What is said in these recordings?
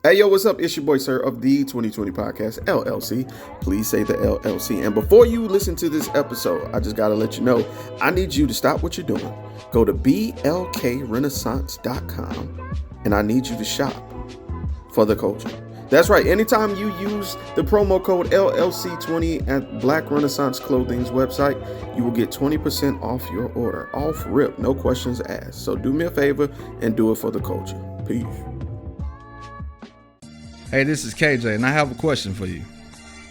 Hey, yo, what's up? It's your boy, sir, of the 2020 Podcast, LLC. Please say the LLC. And before you listen to this episode, I just got to let you know, I need you to stop what you're doing. Go to blkrenaissance.com, and I need you to shop for the culture. That's right. Anytime you use the promo code LLC20 at Black Renaissance Clothing's website, you will get 20% off your order. Off rip, no questions asked. So do me a favor and do it for the culture. Peace. Hey, this is KJ, and I have a question for you.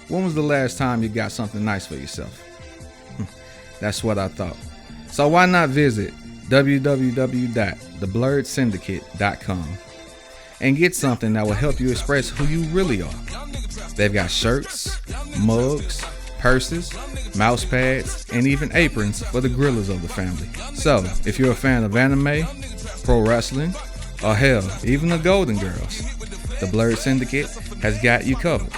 When was the last time you got something nice for yourself? That's what I thought. So why not visit www.theblurredsyndicate.com and get something that will help you express who you really are. They've got shirts, mugs, purses, mouse pads, and even aprons for the grillers of the family. So, if you're a fan of anime, pro wrestling, or hell, even the Golden Girls, the Blurred Syndicate has got you covered.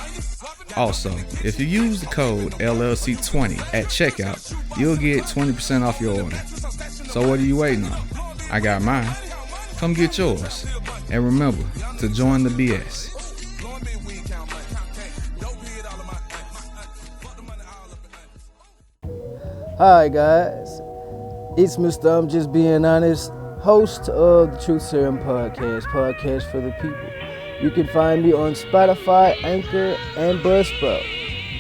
Also, if you use the code LLC20 at checkout, you'll get 20% off your order. So what are you waiting on? I got mine. Come get yours. And remember to join the BS. Hi guys, it's Mr. I'm Just Being Honest, host of the Truth Serum podcast for the people. You can find me on Spotify, Anchor, and Buzzsprout.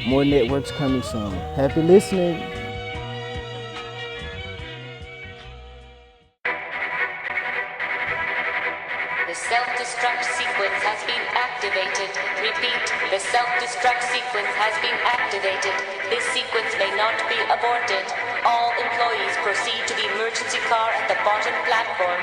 More networks coming soon. Happy listening. The self-destruct sequence has been activated. Repeat, the self-destruct sequence has been activated. This sequence may not be aborted. All employees proceed to the emergency car at the bottom platform.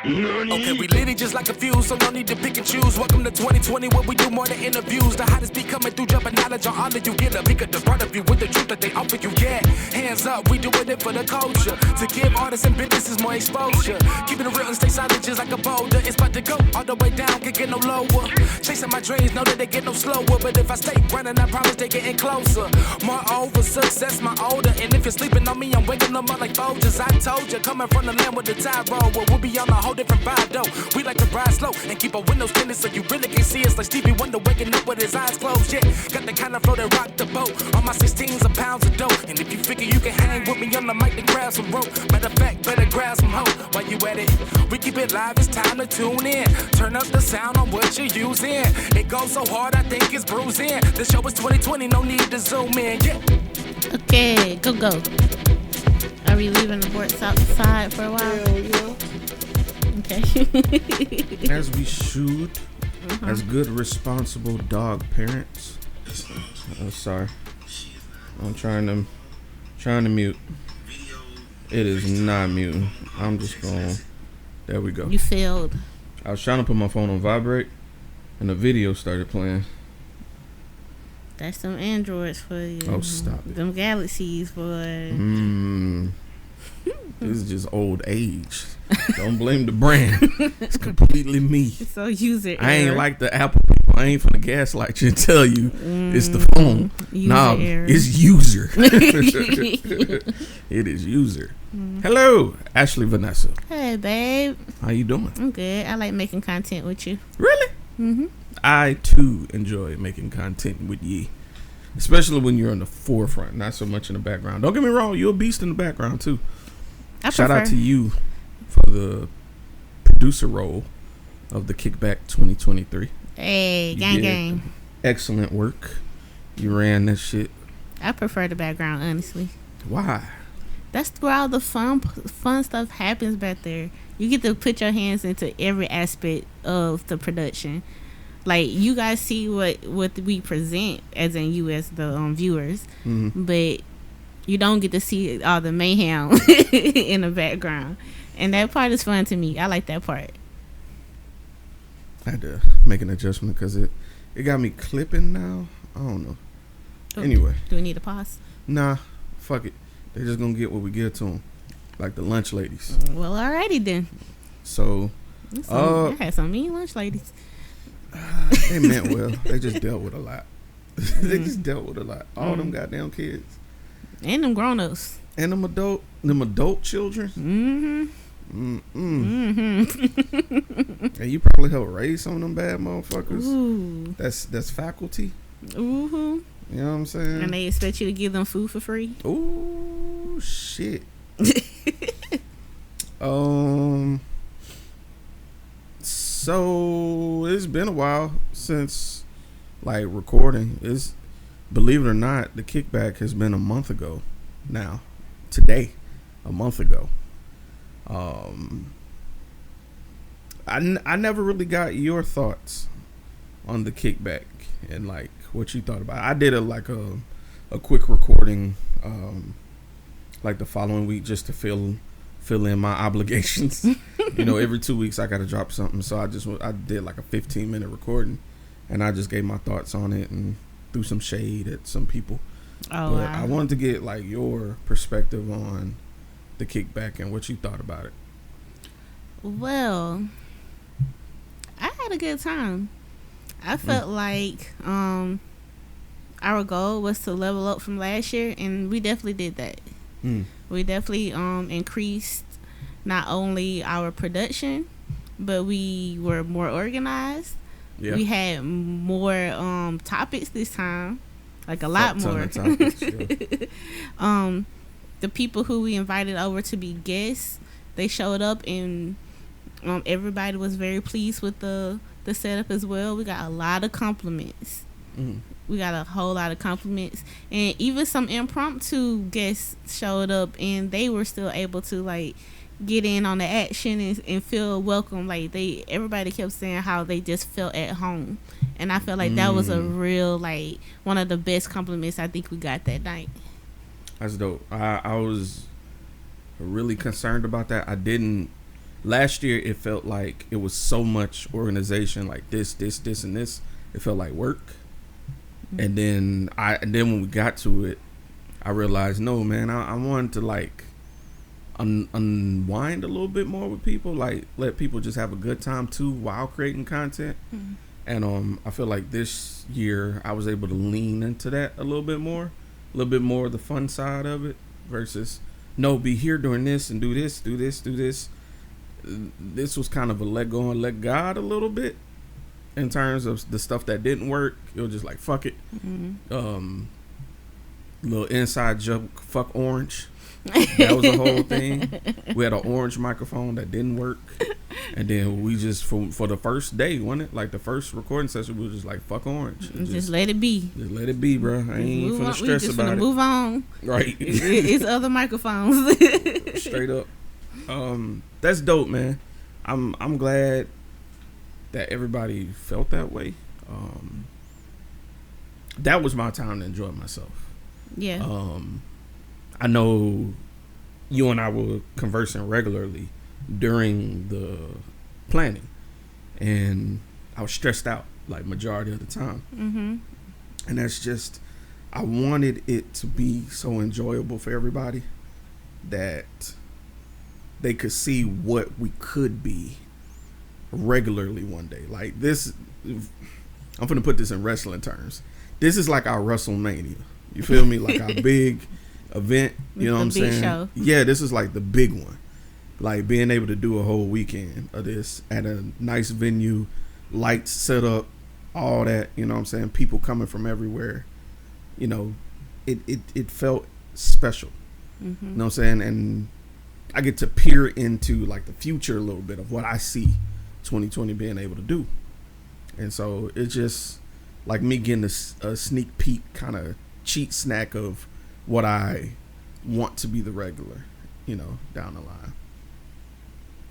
Okay, we lit it just like a fuse, so no need to pick and choose. Welcome to 2020, where we do more than interviews. The hottest be coming through, jumping knowledge on all of you. Get a bigger the front of you with the truth that they offer you. Yeah, hands up, we doing it for the culture. To give artists and businesses more exposure. Keeping it real and stay solid just like a boulder. It's about to go all the way down, can't get no lower. Chasing my dreams, know that they get no slower. But if I stay running, I promise they getting closer. Moreover, success my older. And if you're sleeping on me, I'm waking them up like Folgers. I told you, coming from the land with the tide roll. Well, we'll be on a whole different vibe though. We like to ride slow and keep our windows tinted so you really can't see us, like Stevie Wonder waking up with his eyes closed. Yeah, got the kind of flow that rock the boat. On my 16s of pounds of dough. And if you figure you can hang with me on the mic, then grab some rope. Matter of fact, better grab some hope. While you at it, we keep it live, it's time to tune in. Turn up the sound on what you're using. It goes so hard, I think it's bruising. The show is 2020, no need to zoom in. Yeah. Okay, go. Are we leaving the boards outside for a while? Hell yeah. Okay. As we should, as good, responsible dog parents. Sorry. I'm trying to mute. It is not muting. I'm just going. There we go. You failed. I was trying to put my phone on vibrate, and the video started playing. That's some Androids for you. Oh, stop it. Them Galaxies, boy. This is just old age. Don't blame the brand. It's completely me. So user I ain't error. like the Apple people. I ain't finna gaslight you and tell you it's the phone. User error. It's user. It is user. Hello, Ashley Vanessa. Hey, babe. How you doing? I'm good. I like making content with you. Really? I too enjoy making content with ye, especially when you're in the forefront, not so much in the background. Don't get me wrong, you're a beast in the background too. Shout out to you for the producer role of the Kickback 2023. Hey, gang. Excellent work. You ran that shit. I prefer the background, honestly. Why? That's where all the fun stuff happens back there. You get to put your hands into every aspect of the production. Like, you guys see what we present, as in you as the viewers, but you don't get to see all the mayhem in the background. And that part is fun to me. I like that part. I had to make an adjustment because it got me clipping now. I don't know. Anyway. Do we need a pause? Nah, fuck it. They're just going to get what we give to them. Like the lunch ladies. Well, alrighty then. So, I had some mean lunch ladies. They meant well. They just dealt with a lot. They just dealt with a lot. All them goddamn kids. And them grown-ups. And them adult children. And you probably helped raise some of them bad motherfuckers. Ooh. That's faculty. Mm-hmm. You know what I'm saying? And they expect you to give them food for free. Ooh, shit. So it's been a while since like recording. Is believe it or not, the kickback has been a month ago now. Today, a month ago. I never really got your thoughts on the kickback and like what you thought about it. I did a quick recording like the following week just to fill in my obligations. You know, every 2 weeks I got to drop something, so I did like a 15-minute recording, and I just gave my thoughts on it and threw some shade at some people. Oh, but wow. I wanted to get like your perspective on the kickback and what you thought about it. Well, I had a good time. I felt like our goal was to level up from last year, and we definitely did that. We definitely increased not only our production, but we were more organized. Yeah. We had more topics this time, like a lot more. Topics, yeah. The people who we invited over to be guests, they showed up, and everybody was very pleased with the setup as well. We got a lot of compliments. We got a whole lot of compliments, and even some impromptu guests showed up, and they were still able to like get in on the action and feel welcome. Like everybody kept saying how they just felt at home, and I felt like that was a real like one of the best compliments I think we got that night. That's dope. I was really concerned about that. I didn't. Last year it felt like it was so much organization, like this, and this. It felt like work. And then when we got to it, I realized, no, man, I wanted to like unwind a little bit more with people, like let people just have a good time too while creating content. And I feel like this year I was able to lean into that a little bit more of the fun side of it versus be here doing this and do this. This was kind of a let go and let God a little bit. In terms of the stuff that didn't work, it was just like fuck it. Little inside joke, fuck orange. That was the whole thing. We had an orange microphone that didn't work, and then we just for the first day, wasn't it? Like the first recording session, we were just like fuck orange. Just let it be. Just let it be, bro. I ain't finna stress we just about it. Move on. Right. It's other microphones. Straight up. That's dope, man. I'm glad that everybody felt that way. That was my time to enjoy myself. Yeah. I know you and I were conversing regularly during the planning, and I was stressed out like majority of the time. And that's just, I wanted it to be so enjoyable for everybody that they could see what we could be regularly one day. Like this, I'm gonna put this in wrestling terms. This is like our WrestleMania. You feel me? Like our big event. You know what I'm saying? Show. Yeah, this is like the big one. Like being able to do a whole weekend of this at a nice venue, lights set up, all that. You know what I'm saying? People coming from everywhere. You know, it felt special. You know what I'm saying? And I get to peer into like the future a little bit of what I see 2020 being able to do. And so it's just like me getting a sneak peek kind of cheat snack of what I want to be the regular, you know, down the line.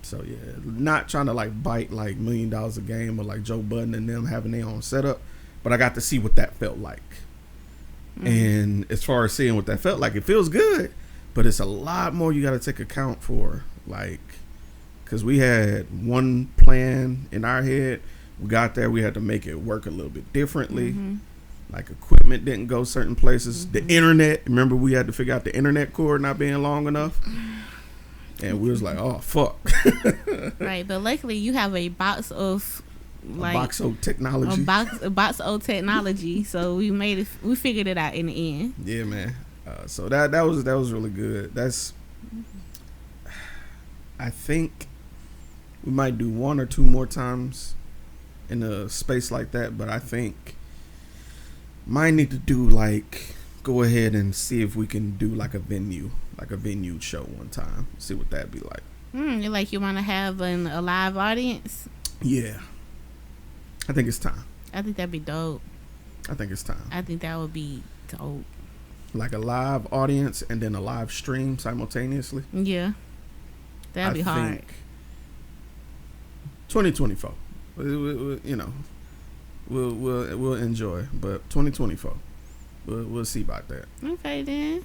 So yeah, not trying to like bite like $1 million a game or like Joe Budden and them having their own setup, but I got to see what that felt like. And as far as seeing what that felt like, it feels good, but it's a lot more you got to take account for, like, because we had one plan in our head. We got there, we had to make it work a little bit differently. Like equipment didn't go certain places. The internet, remember we had to figure out the internet cord not being long enough. And we was like, oh, fuck. Right, but luckily you have a box of like a box of technology. A box of technology. So we figured it out in the end. Yeah, man. So that was really good. That's I think we might do 1 or 2 more times in a space like that, but I think might need to do like go ahead and see if we can do like a venue show one time. See what that'd be like. You want to have a live audience? Yeah, I think it's time. I think that'd be dope. I think it's time. I think that would be dope. Like a live audience and then a live stream simultaneously. Yeah, that'd be hard. 2024, you know, we'll enjoy, but 2024, we'll see about that. Okay then.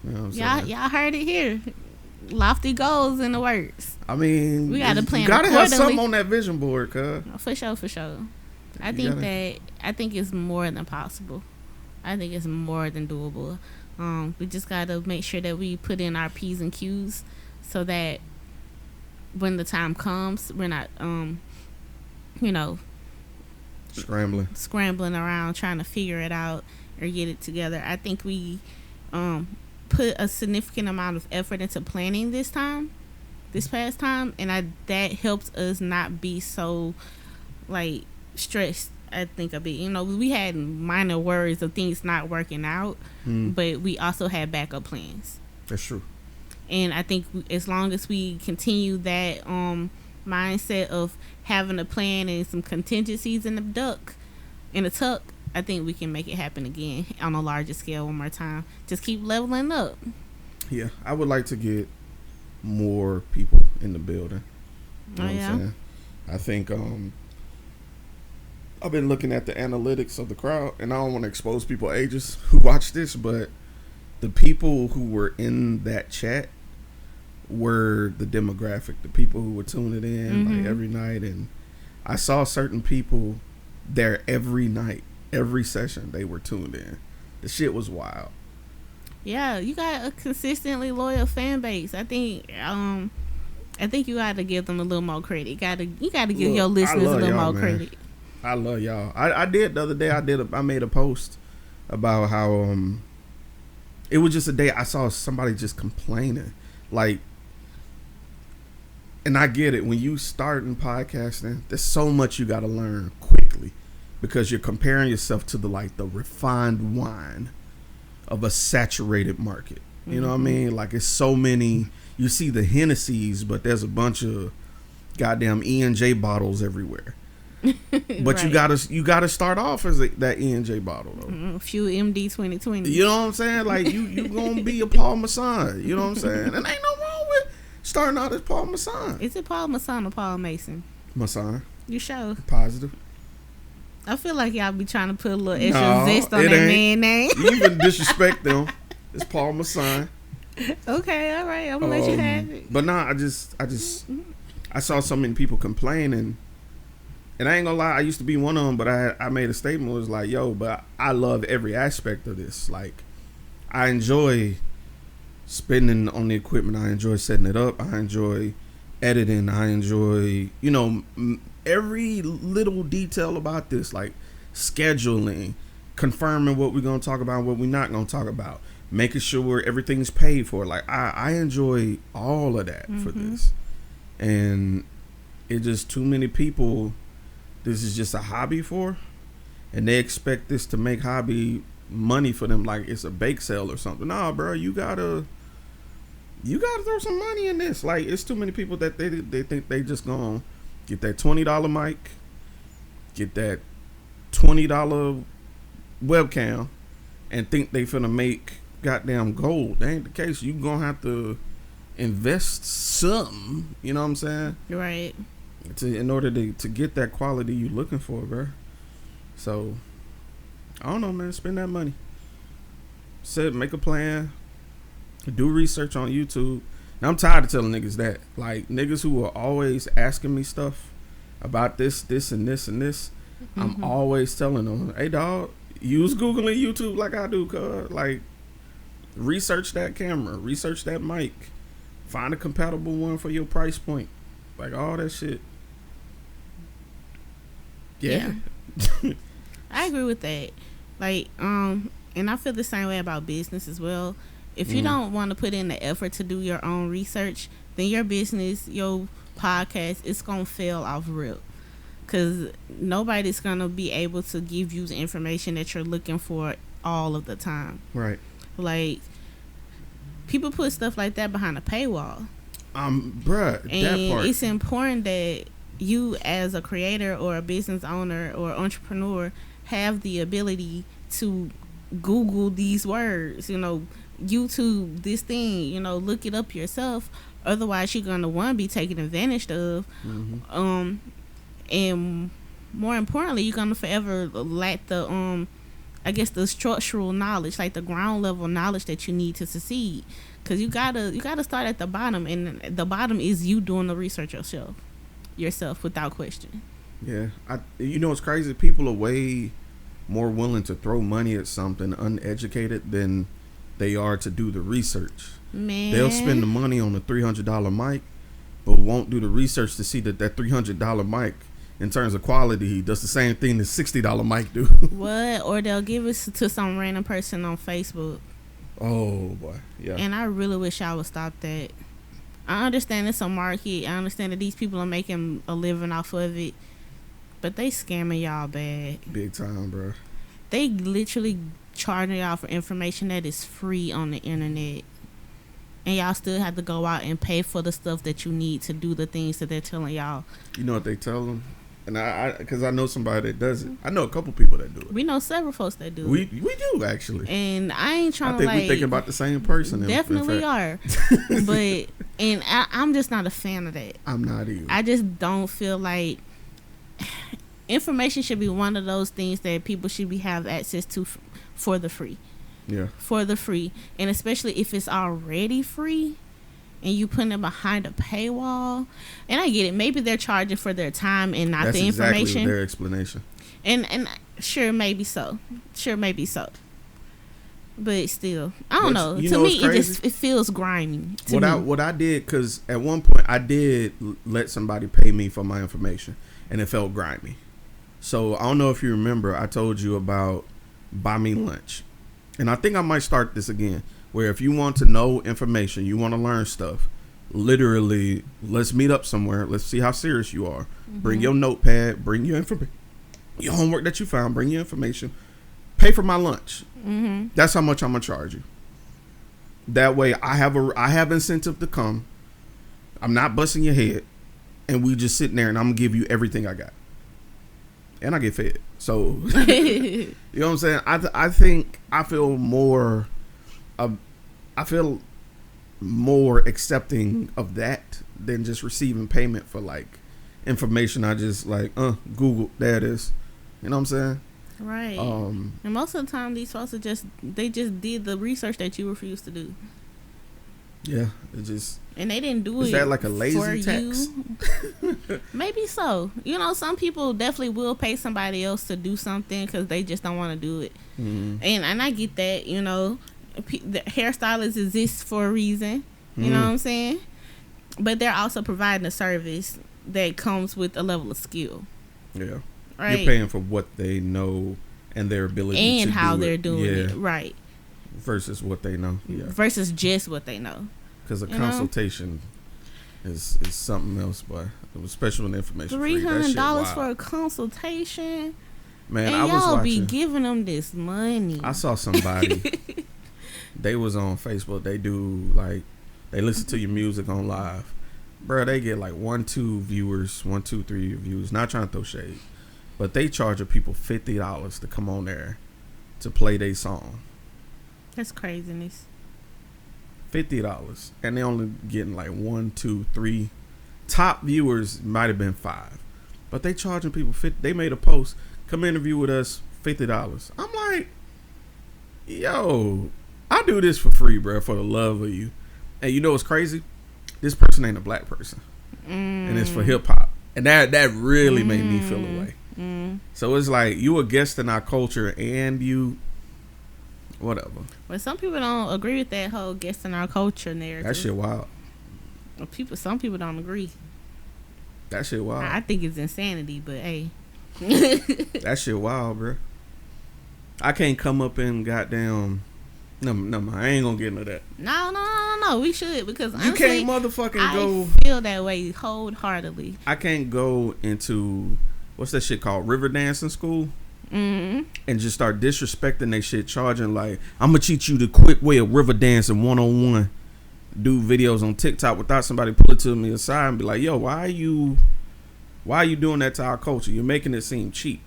You know what I'm saying? Y'all heard it here. Lofty goals in the works. I mean, we gotta plan. You gotta have accordingly. something on that vision board, cuz. For sure. I think it's more than possible. I think it's more than doable. We just gotta make sure that we put in our P's and Q's so that when the time comes, we're not, scrambling around trying to figure it out or get it together. I think we put a significant amount of effort into planning this past time, and that helps us not be so like stressed. I think a bit. We had minor worries of things not working out, but we also had backup plans. That's true. And I think as long as we continue that mindset of having a plan and some contingencies in the tuck, I think we can make it happen again on a larger scale one more time. Just keep leveling up. Yeah, I would like to get more people in the building. You know what I'm saying? I think I've been looking at the analytics of the crowd, and I don't want to expose people's ages who watch this, but the people who were in that chat were the demographic, the people who were tuning in like every night, and I saw certain people there every night, every session they were tuned in. The shit was wild. Yeah, you got a consistently loyal fan base. I think you got to give them a little more credit. You got to give your listeners a little more credit. I love y'all. I did the other day. I made a post about how it was just a day I saw somebody just complaining, like, and I get it. When you start in podcasting, there's so much you got to learn quickly because you're comparing yourself to the refined wine of a saturated market. You know what I mean? Like, it's so many. You see the Hennessy's, but there's a bunch of goddamn E&J bottles everywhere. But right. you gotta start off as that E&J bottle though. A few MD 2020. You know what I'm saying? Like you gonna be a Paul Masson. You know what I'm saying? And ain't no wrong with starting out as Paul Masson. Is it Paul Masson or Paul Mason? Masson. You sure? Positive. I feel like y'all be trying to put a little extra zest on that man name. You even disrespect them. It's Paul Masson. Okay, all right. I'm gonna let you have it. But nah, I saw so many people complaining. And I ain't gonna lie, I used to be one of them, but I made a statement. It was like, yo, but I love every aspect of this. Like, I enjoy spending on the equipment. I enjoy setting it up. I enjoy editing. I enjoy, every little detail about this, like scheduling, confirming what we're gonna talk about and what we're not gonna talk about, making sure everything's paid for. Like, I enjoy all of that for this. And it's just too many people this is just a hobby for, and they expect this to make hobby money for them like it's a bake sale or something. Nah, bro, you gotta throw some money in this. Like, it's too many people that they think they just gonna get that $20 mic, get that $20 webcam, and think they finna make goddamn gold. That ain't the case. You gonna have to invest some. You know what I'm saying? Right. In order to get that quality you looking for, bro. So, I don't know, man. Spend that money. Make a plan. Do research on YouTube. Now, I'm tired of telling niggas that. Like, niggas who are always asking me stuff about this, and this, and this. I'm always telling them, hey, dog, use Google and YouTube like I do, cuz. Like, research that camera. Research that mic. Find a compatible one for your price point. Like, all that shit. Yeah. I agree with that. Like, and I feel the same way about business as well. If you don't want to put in the effort to do your own research, then your business, your podcast, it's gonna fail off rip. Cause nobody's gonna be able to give you the information that you're looking for all of the time. Right. Like, people put stuff like that behind a paywall. Bruh, And that part. it's important that you, as a creator or a business owner or entrepreneur, have the ability to Google these words, YouTube this thing, look it up yourself. Otherwise, you're gonna be taken advantage of. Mm-hmm. And more importantly, you're gonna forever lack the the structural knowledge, like the ground level knowledge that you need to succeed. Because you gotta start at the bottom, and the bottom is you doing the research yourself without question. Yeah, it's crazy. People are way more willing to throw money at something uneducated than they are to do the research. Man, They'll spend the money on a $300 mic, but won't do the research to see that $300 mic, in terms of quality, does the same thing the $60 mic do. What? Or they'll give it to some random person on Facebook. Oh boy, yeah. And I really wish I would stop that. I understand it's a market. I understand that these people are making a living off of it, but they scamming y'all bad. Big time, bro. They literally charging y'all for information that is free on the internet, and y'all still have to go out and pay for the stuff that you need to do the things that they're telling y'all. You know what they tell them? And because I know somebody that does it. I know a couple people that do it. We know several folks that do it. We do, actually. And I ain't trying to, I think we're thinking about the same person. Definitely are. But, and I'm just not a fan of that. I'm not either. I just don't feel like information should be one of those things that people should have access to for the free. Yeah. For the free. And especially if it's already free and you putting it behind a paywall. And I get it. Maybe they're charging for their time and not the information. That's exactly their explanation. And sure, maybe so. But still, I don't know. To me, it feels grimy. What I did, because at one point I did let somebody pay me for my information, and it felt grimy. So I don't know if you remember, I told you about Buy Me Lunch. And I think I might start this again, where if you want to know information, you want to learn stuff, literally, let's meet up somewhere. Let's see how serious you are. Mm-hmm. Bring your notepad, bring your your homework that you found, bring your information, pay for my lunch. Mm-hmm. That's how much I'm going to charge you. That way I have incentive to come. I'm not busting your head, and we just sitting there, and I'm going to give you everything I got. And I get fed. So, you know what I'm saying? I think I feel more accepting of that than just receiving payment for like information I just like Google. There it is. You know what I'm saying? Right. And most of the time these folks just did the research that you refused to do. Yeah, it just. And they didn't do it. Is that like a lazy tax? Maybe so. Some people definitely will pay somebody else to do something because they just don't want to do it. Mm-hmm. And I get that. The hairstylists exist for a reason. You know what I'm saying? But they're also providing a service that comes with a level of skill. Yeah. Right. You're paying for what they know and their ability to do it. And how they're doing it. Right. Versus what they know. Yeah. Versus just what they know. Because a consultation is something else, boy. Especially when the information $300 for a consultation. Man, and I was y'all watching. Be giving them this money. I saw somebody. They was on Facebook. They do they listen to your music on live, bro. They get like 1, 2 viewers, 1, 2, 3 views. Not trying to throw shade, but they charge people $50 to come on there to play their song. That's craziness. $50, and they only getting like 1, 2, 3 top viewers. Might have been 5, but they charging people $50. They made a post, come interview with us, $50. I'm like, yo, I do this for free, bro, for the love of you. And you know what's crazy? This person ain't a black person, and it's for hip hop, and that really made me feel away. So it's like you a guest in our culture, and you. Whatever. Well, some people don't agree with that whole guest in our culture narrative. That shit wild. Some people don't agree. That shit wild. I think it's insanity, but hey. That shit wild, bro. I can't come up and goddamn. No, I ain't gonna get into that. No. No. We should, because You honestly, can't motherfucking go. I feel that way wholeheartedly. I can't go into what's that shit called, river dancing school, and just start disrespecting they shit, charging like, I'm gonna teach you the quick way of river dancing 101. Do videos on TikTok without somebody pull it to me aside and be like, yo, why are you doing that to our culture? You're making it seem cheap.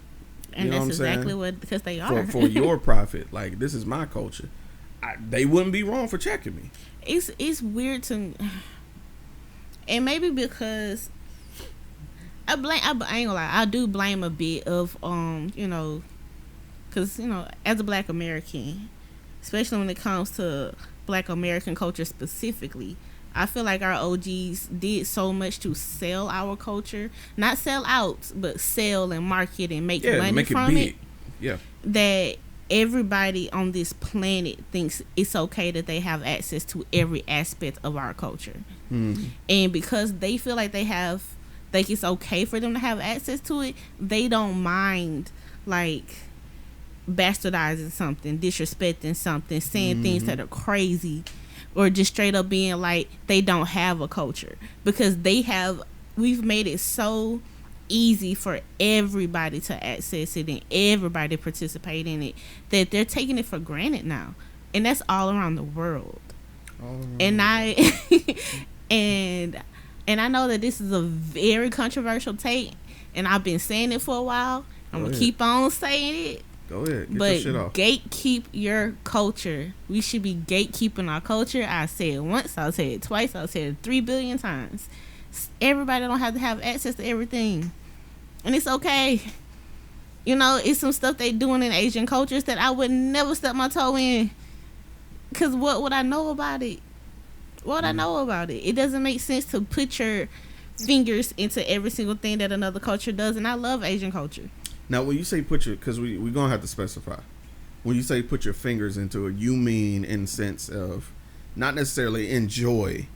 And that's exactly what, because they are. For your profit. Like, this is my culture. They wouldn't be wrong for checking me. It's weird to, and maybe because I ain't gonna lie, I do blame a bit of because as a Black American, especially when it comes to Black American culture specifically, I feel like our OGs did so much to sell our culture, not sell out, but sell and market and make money from it. Yeah, that everybody on this planet thinks it's okay that they have access to every aspect of our culture. And because they feel like it's okay for them to have access to it, they don't mind like bastardizing something, disrespecting something, saying things that are crazy, or just straight up being like they don't have a culture, because we've made it so easy for everybody to access it and everybody participate in it that they're taking it for granted now, and that's all around the world. And I know that this is a very controversial take, and I've been saying it for a while. I'm gonna keep on saying it. Go ahead, get but your shit off. Gatekeep your culture. We should be gatekeeping our culture. I said it once, I'll say it twice, I'll say it 3 billion times. Everybody don't have to have access to everything, and it's okay. It's some stuff they doing in Asian cultures that I would never step my toe in, because what would I know about it? It doesn't make sense to put your fingers into every single thing that another culture does, and I love Asian culture. Now, when you say because we're going to have to specify. When you say put your fingers into it, you mean in sense of not necessarily enjoy,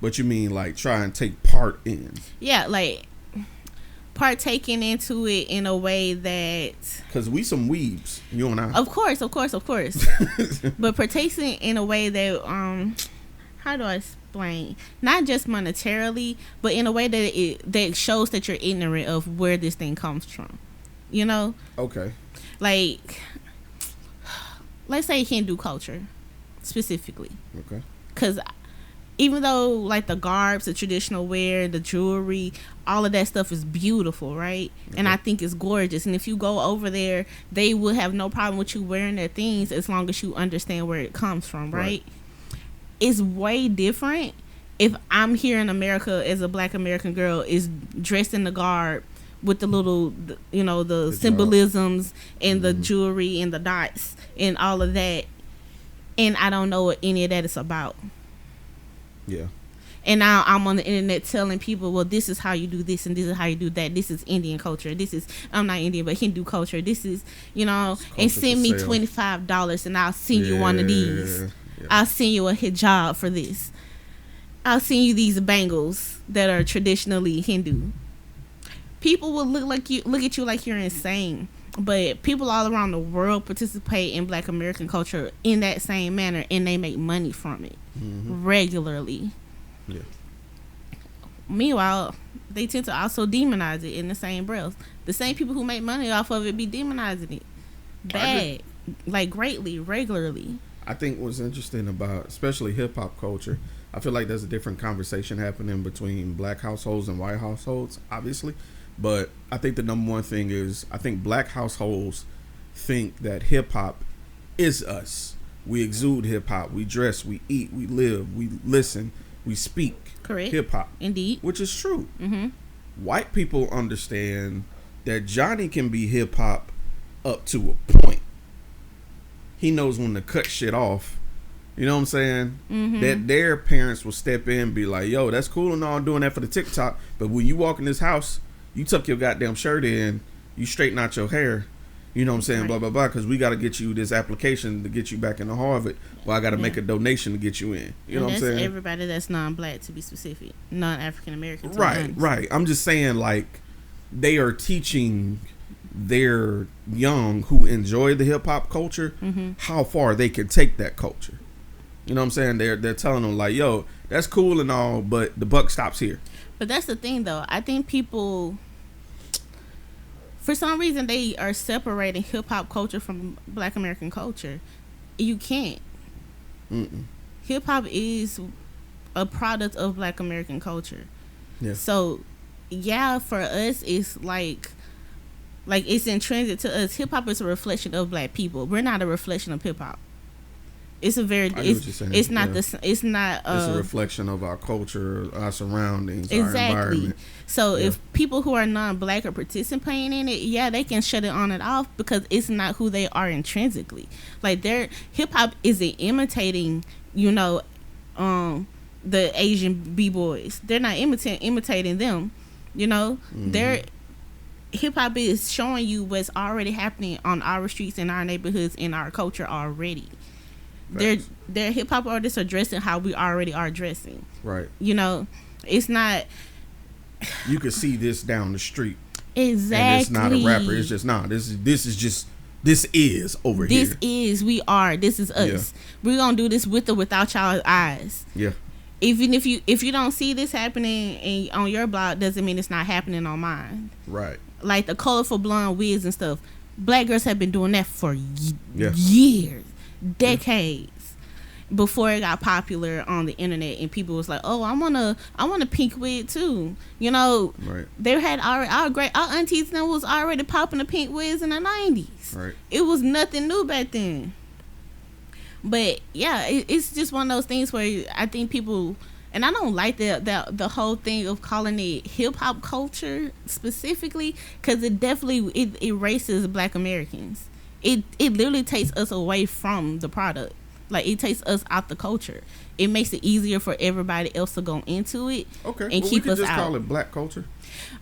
but you mean like try and take part in. Yeah, like partaking into it in a way that... Because we some weebs, you and I. Of course. But partaking in a way that... how do I explain? Not just monetarily, but in a way that shows that you're ignorant of where this thing comes from. Okay. Like, let's say Hindu culture specifically. Okay. Because even though like the garbs, the traditional wear, the jewelry, all of that stuff is beautiful, right? Okay. And I think it's gorgeous. And if you go over there, they will have no problem with you wearing their things as long as you understand where it comes from, right? It's way different if I'm here in America as a Black American girl is dressed in the garb with the little, the symbolisms and the jewelry and the dots and all of that, and I don't know what any of that is about. Yeah. And now I'm on the internet telling people, well, this is how you do this and this is how you do that. This is Indian culture. I'm not Indian, but Hindu culture. This is, and send me $25 and I'll send you one of these. Yeah. I'll send you a hijab for this. I'll send you these bangles that are traditionally Hindu. People will look at you like you're insane, but people all around the world participate in Black American culture in that same manner, and they make money from it regularly. Yeah. Meanwhile, they tend to also demonize it in the same breath. The same people who make money off of it be demonizing it bad, like greatly, regularly. I think what's interesting about especially hip hop culture, I feel like there's a different conversation happening between Black households and white households, obviously. But I think the number one thing is, I think Black households think that hip hop is us. We exude hip hop. We dress, we eat, we live, we listen, we speak. Correct. Hip hop. Indeed. Which is true. Mm-hmm. White people understand that Johnny can be hip hop up to a point. He knows when to cut shit off. You know what I'm saying? Mm-hmm. That their parents will step in and be like, yo, that's cool and all doing that for the TikTok, but when you walk in this house, you tuck your goddamn shirt in, you straighten out your hair, you know what I'm saying, blah, blah, blah, because we got to get you this application to get you back into Harvard, or I got to make a donation to get you in. You know what I'm saying? Everybody that's non-Black, to be specific, non-African American. Right. I'm just saying, like, they are teaching their young who enjoy the hip-hop culture how far they can take that culture. You know what I'm saying? They're telling them like, yo, that's cool and all, but the buck stops here. But that's the thing, though. I think people, for some reason, they are separating hip hop culture from Black American culture. You can't. Hip hop is a product of Black American culture. Yeah. So, yeah, for us, it's like it's intrinsic to us. Hip hop is a reflection of Black people. We're not a reflection of hip hop. It's a very. It's not the. It's not. It's a reflection of our culture, our surroundings, our exactly. environment. So if people who are non-Black are participating in it, yeah, they can shut it on and off because it's not who they are intrinsically. Like their hip hop isn't imitating, the Asian b-boys. They're not imitating them. Their hip hop is showing you what's already happening on our streets, in our neighborhoods, in our culture already. Their hip hop artists are dressing how we already are dressing. Right. It's not. You could see this down the street. Exactly. And it's not a rapper. It's just This is over here. This is we are. This is us. Yeah. We're gonna do this with or without y'all eyes. Yeah. Even if you don't see this happening on your block, doesn't mean it's not happening on mine. Right. Like the colorful blonde wigs and stuff. Black girls have been doing that for years. Decades before it got popular on the internet and people was like, oh, I want a pink wig too. Right. They had our aunties and was already popping the pink wigs in the 90s. Right. It was nothing new back then. But yeah, it's just one of those things where I think people, and I don't like the whole thing of calling it hip hop culture specifically, because it definitely erases Black Americans. It literally takes us away from the product. Like it takes us out the culture. It makes it easier for everybody else to go into it. Okay, and keep we could us just out. call it Black culture.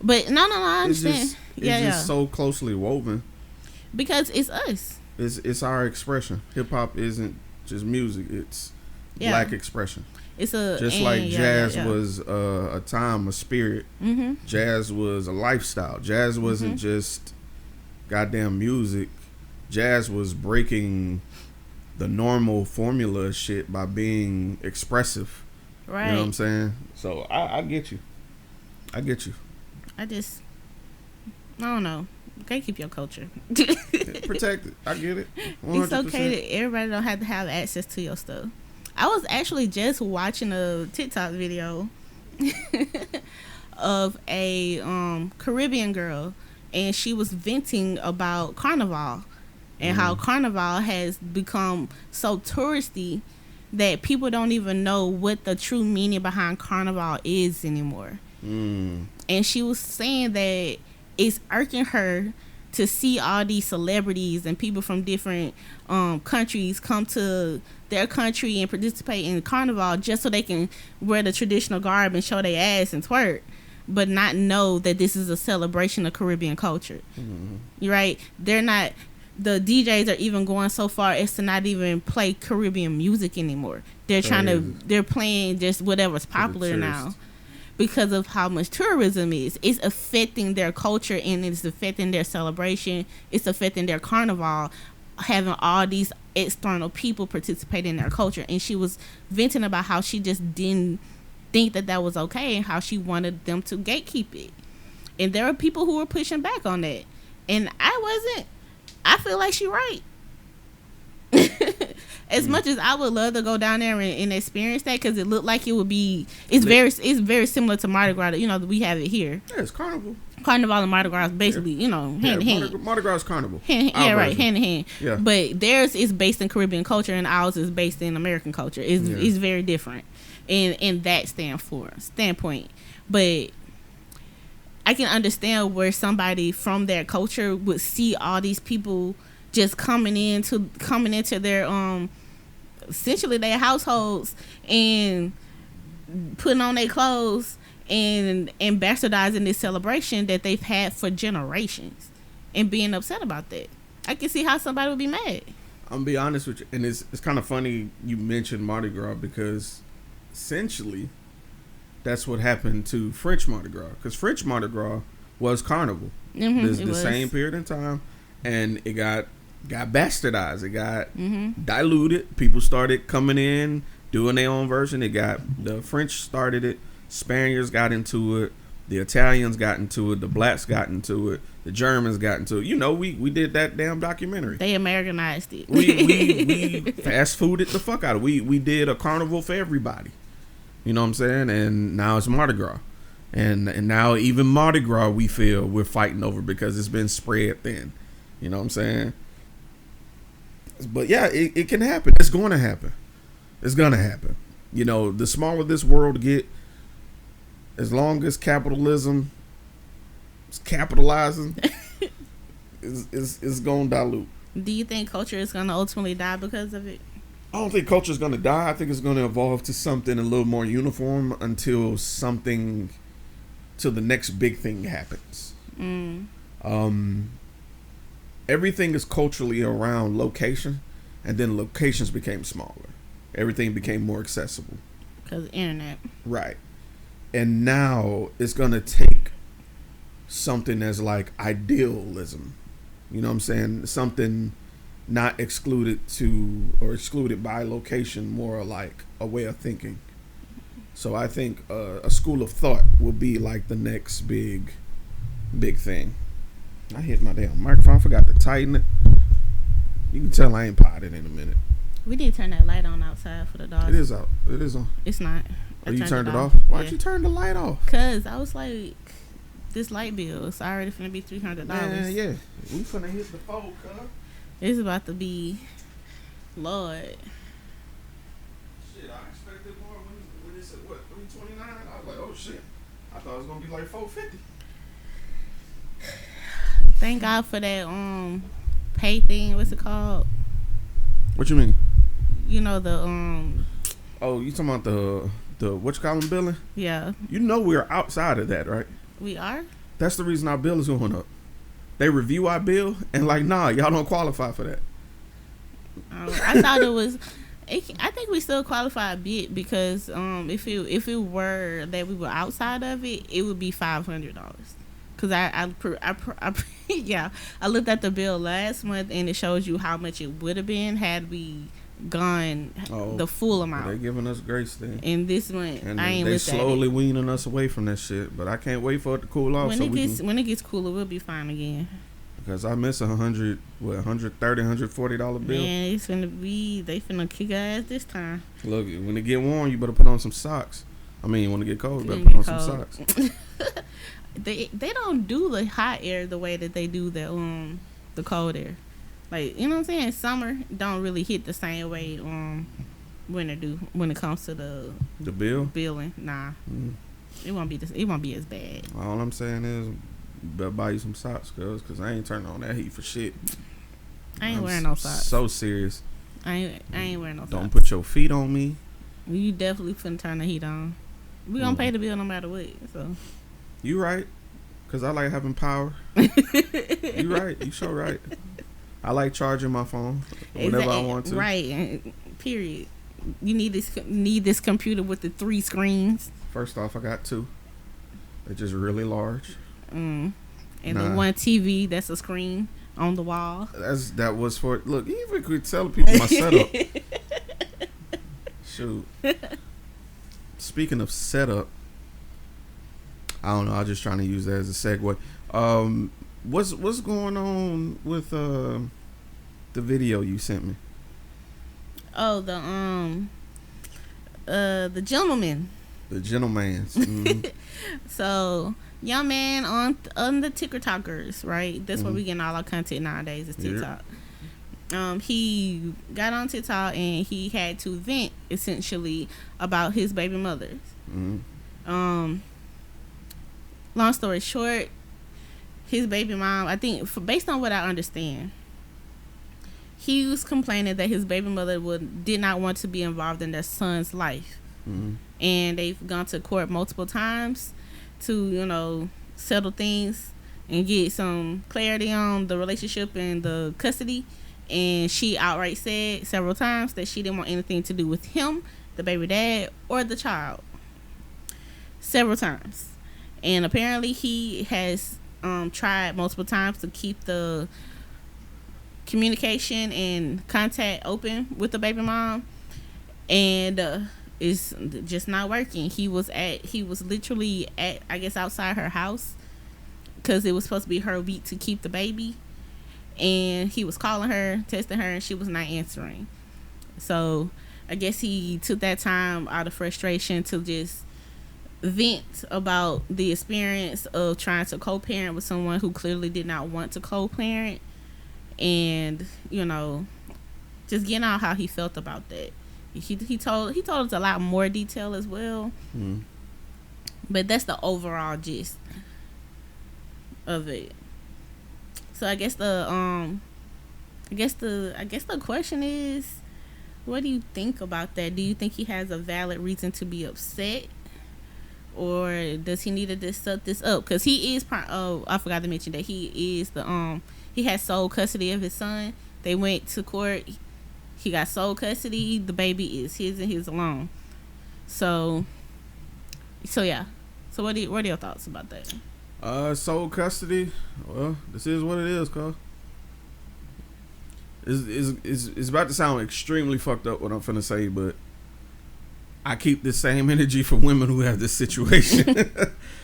But no, I understand. It's just so closely woven. Because it's us. It's our expression. Hip hop isn't just music. It's Black expression. It's just like jazz was a time, a spirit. Mm-hmm. Jazz was a lifestyle. Jazz wasn't just goddamn music. Jazz was breaking the normal formula shit by being expressive. Right. You know what I'm saying? So I get you. I don't know. You can't keep your culture. Protect it. I get it. 100%. It's okay that everybody don't have to have access to your stuff. I was actually just watching a TikTok video of a Caribbean girl, and she was venting about Carnival. And how Carnival has become so touristy that people don't even know what the true meaning behind Carnival is anymore. And she was saying that it's irking her to see all these celebrities and people from different countries come to their country and participate in Carnival just so they can wear the traditional garb and show their ass and twerk, but not know that this is a celebration of Caribbean culture. You're right. They're not. The DJs are even going so far as to not even play Caribbean music anymore. They're they're playing just whatever's popular now because of how much tourism is. It's affecting their culture and it's affecting their celebration. It's affecting their carnival, having all these external people participate in their culture. And she was venting about how she just didn't think that was okay and how she wanted them to gatekeep it. And there are people who were pushing back on that. And I wasn't. I feel like she's right. As much as I would love to go down there and experience that, because it looked like it would be, it's very similar to Mardi Gras. We have it here. Yeah, it's carnival. Carnival and Mardi Gras, basically, hand in hand. Mardi Gras is carnival. Hand in hand. Yeah. But theirs is based in Caribbean culture, and ours is based in American culture. It's very different, in that standpoint. But I can understand where somebody from their culture would see all these people just coming into their essentially their households and putting on their clothes and bastardizing this celebration that they've had for generations and being upset about that. I can see how somebody would be mad. I'm gonna be honest with you, and it's kind of funny you mentioned Mardi Gras because essentially that's what happened to French Mardi Gras, because French Mardi Gras was carnival. The same period in time, and it got bastardized. It got diluted. People started coming in doing their own version. It got the French started it, Spaniards got into it, the Italians got into it, the blacks got into it, the Germans got into it. You know, we did that damn documentary. They Americanized it. We fast fooded the fuck out of it. We did a carnival for everybody. You know what I'm saying? And now it's Mardi Gras. And now even Mardi Gras we feel we're fighting over because it's been spread thin. You know what I'm saying? But yeah, it can happen. It's going to happen. It's going to happen. You know, the smaller this world get, as long as capitalism is capitalizing, it's going to dilute. Do you think culture is going to ultimately die because of it? I don't think culture is going to die. I think it's going to evolve to something a little more uniform until the next big thing happens. Everything is culturally around location, and then locations became smaller. Everything became more accessible. Because of the internet. Right. And now it's going to take something as like idealism. You know what I'm saying? Something not excluded to or excluded by location, more like a way of thinking. So I think a school of thought will be like the next big thing. I hit my damn microphone. I forgot to tighten it. You can tell I ain't potted in a minute. We need to turn that light on outside for the dogs. It is out. It is on. It's not. Oh, you turned it off? Why'd you turn the light off? Because I was like, this light bill is already finna be $300. Yeah. We finna hit the fold, cuz. It's about to be, Lord. Shit, I expected more when it said, what, 329? I was like, oh shit. I thought it was gonna be like 450. Thank God for that pay thing. What's it called? What you mean? You know the Oh, you talking about the what you call them billing? Yeah. You know we're outside of that, right? We are? That's the reason our bill is going up. They review our bill and like, nah, y'all don't qualify for that. I thought it was. I think we still qualify a bit because if it were that we were outside of it, it would be $500. Cause I looked at the bill last month and it shows you how much it would have been had we gone the full amount. They giving us grace then. And this month, and I ain't they looked at it. slowly weaning us away from that shit. But I can't wait for it to cool off. When it gets cooler, we'll be fine again. Because I miss $130, $140 bill. Man, it's they finna kick our ass this time. Look, when it get warm, you better put on some socks. I mean, when it get cold, you better put on some socks. They don't do the hot air the way that they do the cold air. Like, you know what I'm saying? Summer don't really hit the same way winter do when it comes to the billing. Nah. It won't be as bad. All I'm saying is better buy you some socks, cause I ain't turning on that heat for shit. I ain't wearing no socks. So serious. I ain't wearing no socks. Don't put your feet on me. You definitely finna turn the heat on. We gonna pay the bill no matter what. So you right, cause I like having power. You right. You sure right. I like charging my phone whenever I want to. Right. Period. You need this computer with the 3 screens. First off, I got 2. They're just really large. And the one TV that's a screen on the wall. That was for look. You even could tell people my setup. Shoot. Speaking of setup, I don't know. I'm just trying to use that as a segue. What's going on with the video you sent me? Oh, the gentleman. The gentleman's. Mm-hmm. So, young man on the TikTokers, right? That's where we getting all our content nowadays is TikTok. Yep. He got on TikTok and he had to vent essentially about his baby mothers. Mm-hmm. Long story short, his baby mom, I think, based on what I understand, he was complaining that his baby mother did not want to be involved in their son's life. Mm-hmm. And they've gone to court multiple times to, settle things and get some clarity on the relationship and the custody. And she outright said several times that she didn't want anything to do with him, the baby dad, or the child. Several times. And apparently he has tried multiple times to keep the communication and contact open with the baby mom. and it's just not working. He was literally at, I guess, outside her house, because it was supposed to be her week to keep the baby, and he was calling her, texting her, and she was not answering. So I guess he took that time out of frustration to just vent about the experience of trying to co-parent with someone who clearly did not want to co-parent, and just getting out how he felt about that. He told us a lot more detail as well, but that's the overall gist of it. So I guess the question is, what do you think about that? Do you think he has a valid reason to be upset, or does he need to set this up? Because he is I forgot to mention that he is he has sole custody of his son. They went to court. He got sole custody. The baby is his and his alone. So yeah. So what are your thoughts about that? Sole custody. Well, this is what it is, cuz. It's about to sound extremely fucked up what I'm finna say, but I keep the same energy for women who have this situation.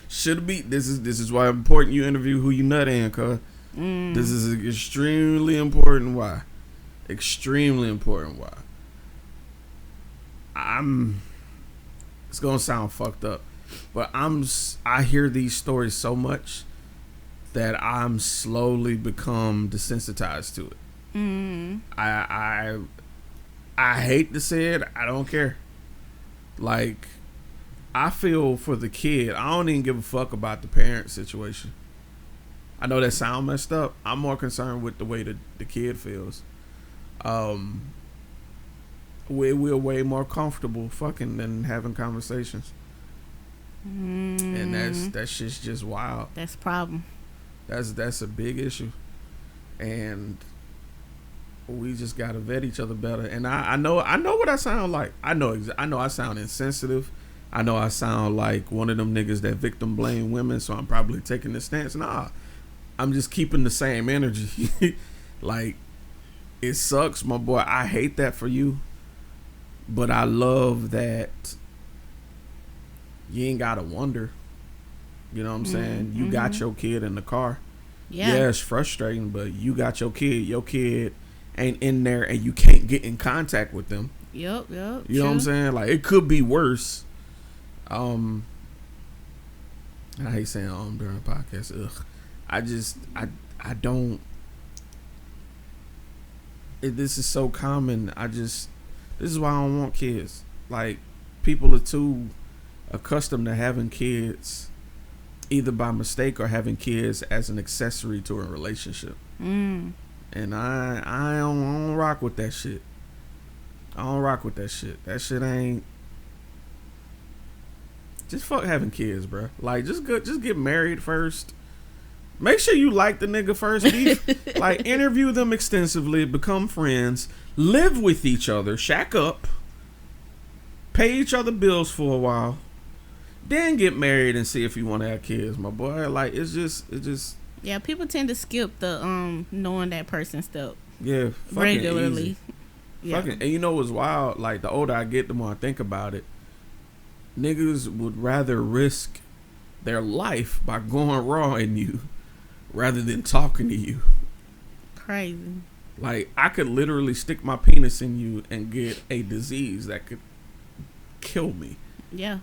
Should be. This is why it's important you interview who you nut in, cuz. This is extremely important. Why? Extremely important. Why? It's gonna sound fucked up, but I hear these stories so much that I'm slowly become desensitized to it. I hate to say it. I don't care. Like, I feel for the kid. I don't even give a fuck about the parent situation. I know that sound messed up. I'm more concerned with the way the kid feels. We're way more comfortable fucking than having conversations. And that shit's just wild. That's a problem. That's a big issue. And we just gotta vet each other better. And I know what I sound like. I know I sound insensitive. I know I sound like one of them niggas that victim blame women, so I'm probably taking this stance. Nah, I'm just keeping the same energy. Like, it sucks, my boy. I hate that for you, but I love that you ain't gotta wonder. You know what I'm saying? You got your kid in the car. Yeah, it's frustrating, but you got your kid. Your kid ain't in there, and you can't get in contact with them. Yep. You know what I'm saying? Like, it could be worse. I hate saying during a podcast. Ugh. I don't. This is so common. This is why I don't want kids. Like, people are too accustomed to having kids, either by mistake or having kids as an accessory to a relationship. And I don't rock with that shit. I don't rock with that shit. That shit ain't. Just fuck having kids, bro. Like, just get married first. Make sure you like the nigga first. Like, interview them extensively, become friends, live with each other, shack up, pay each other bills for a while, then get married and see if you want to have kids, my boy. Like, it's just. Yeah, people tend to skip the knowing that person step. Yeah, regularly. Easy. Yeah. And you know what's wild? Like, the older I get, the more I think about it. Niggas would rather risk their life by going raw in you rather than talking to you. Crazy. Like, I could literally stick my penis in you and get a disease that could kill me. Yeah.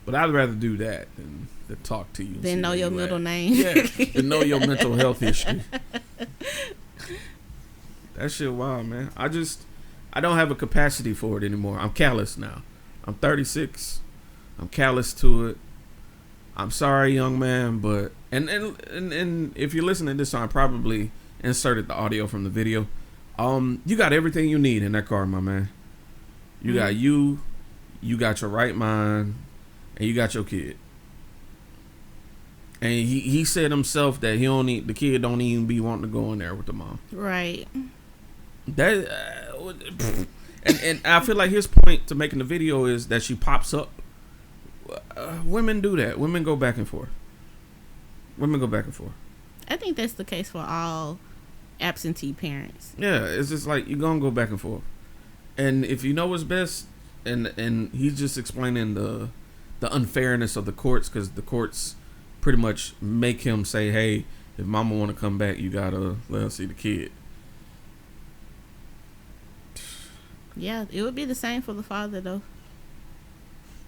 But I'd rather do that than to talk to you. Then know your middle name. Yeah, and know your mental health history. That shit wild, man. I don't have a capacity for it anymore. I'm callous now. I'm 36. I'm callous to it. I'm sorry, young man, but and if you're listening to this, I probably inserted the audio from the video. You got everything you need in that car, my man. You got you got your right mind, and you got your kid. And he said himself that the kid don't even be wanting to go in there with the mom. Right. That and I feel like his point to making the video is that she pops up. Women do that. Women go back and forth. I think that's the case for all absentee parents. Yeah, it's just like you're gonna go back and forth. And if you know what's best, and he's just explaining the unfairness of the courts, because the courts pretty much make him say, hey, if mama want to come back, you gotta let her see the kid. Yeah, it would be the same for the father though.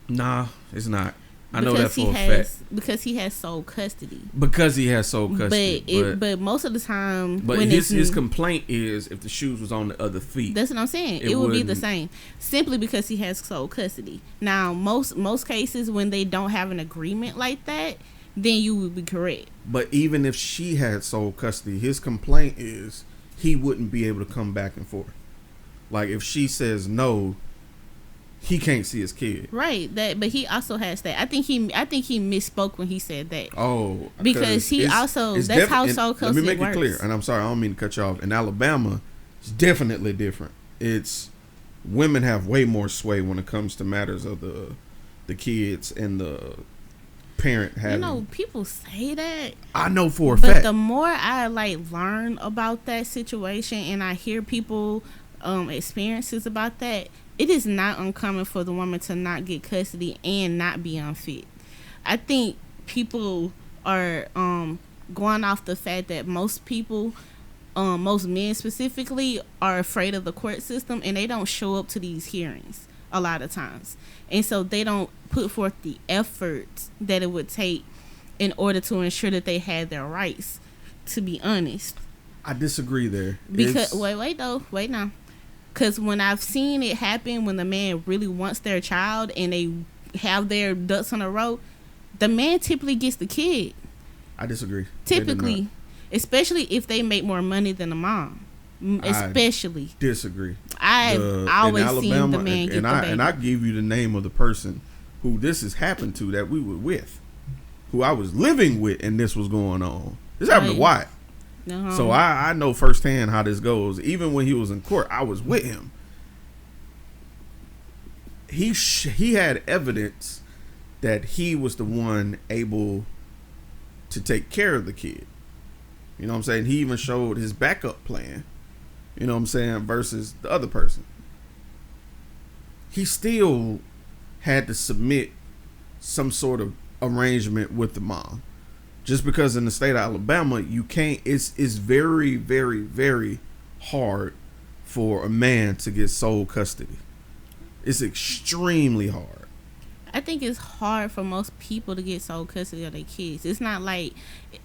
Nah, it's not. I know that for a fact. Because he has sole custody. Because he has sole custody. But most of the time, but when his complaint is if the shoes was on the other feet. That's what I'm saying. It would be the same, simply because he has sole custody. Now, most cases when they don't have an agreement like that, then you would be correct. But even if she had sole custody, his complaint is he wouldn't be able to come back and forth. Like if she says no, he can't see his kid. Right. But he also has that. I think he misspoke when he said that. Oh, because he also that's how sole custody works. Let me make it clear, and I'm sorry, I don't mean to cut you off. In Alabama, it's definitely different. It's women have way more sway when it comes to matters of the kids and the parent having. You know, people say that. I know for a fact. But the more I learn about that situation and I hear people experiences about that, it is not uncommon for the woman to not get custody and not be unfit. I think people are going off the fact that most people, most men specifically, are afraid of the court system and they don't show up to these hearings a lot of times. And so they don't put forth the effort that it would take in order to ensure that they had their rights, to be honest. I disagree there. Because, wait now. Because when I've seen it happen, when the man really wants their child and they have their ducks in a row, the man typically gets the kid. I disagree. Typically. Especially if they make more money than the mom. Especially. I disagree. I've always seen the man get the baby. And I give you the name of the person who this has happened to that we were with. Who I was living with and this was going on. This happened to Wyatt. Uh-huh. So I know firsthand how this goes. Even when he was in court, I was with him. He had evidence that he was the one able to take care of the kid. You know what I'm saying? He even showed his backup plan. You know what I'm saying? Versus the other person. He still had to submit some sort of arrangement with the mom. Just because in the state of Alabama, you can't, it's very, very, very hard for a man to get sole custody. It's extremely hard. I think it's hard for most people to get sole custody of their kids. It's not like,